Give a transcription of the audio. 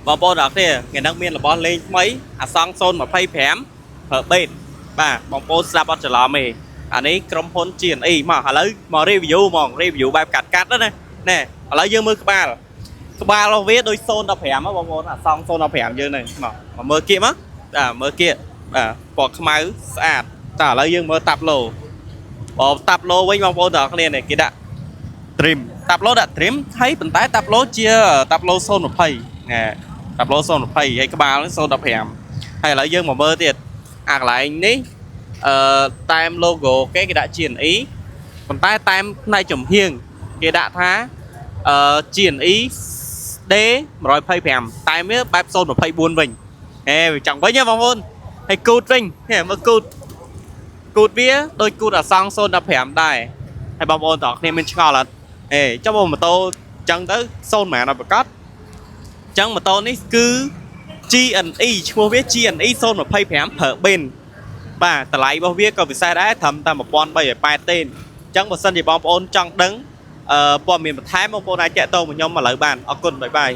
Bà bố đọc thì ngày nâng miên là bó lên mấy xong xôn mà phay phém ở bên bà bóng bố xa bó trở lọ mì nàyក្រុមហ៊ុន GNE មកឥឡូវមក review ហ្មង review បែបកាត់đó nè nè ឥឡូវយើងមើលក្បាលរបស់វាដូច015បងប្អូនអាសង015យើងនេះមកមើលគៀកមកមើលគៀកពណ៌ខ្មៅស្អាតតែឥឡូវយើងមើលតាប់ឡូតាប់ឡូវិញបងប្អូនទាំងគ្នានេះគេដាក់ trim តាប់ឡូដាក់ trim ហើយប៉ុន្តែតាប់ឡូជាតាប់ឡូ020ណែតាប់ឡូ020ហើយក្បាល015ហើយឥឡូវយើងមកមើលទៀតអាកន្លែងនេះតែម logo គេដាក់ GNE ប៉ុន្តែតែមផ្នែកចំហៀងគេដាក់ថាGNE D 125តែវាបែប024វិញវាចង់វិញណាបងប្អូនហើយគូតវិញមើលគូតវាដូចគូតអាសង015ដែរហើយបងប្អូនតោះគ្នាមានឆ្ងល់អត់ចុះបើម៉ូតូចឹងទៅ0ម៉ានដល់ប្រកាសចឹងម៉ូតូនេះគឺ GNE ឈ្មោះវា GNE 025 ប្រើបេនបាទតម្លៃរបស់វាក៏ពិសេសដែរត្រឹមតែ1380ទេអញ្ចឹងបើសិនជាបងប្អូនចង់ដឹងព័ត៌មានបន្ថែមបងប្អូនអាចតាក់ទងមកខ្ញុំឥឡូវបានអរគុណបាយបាយ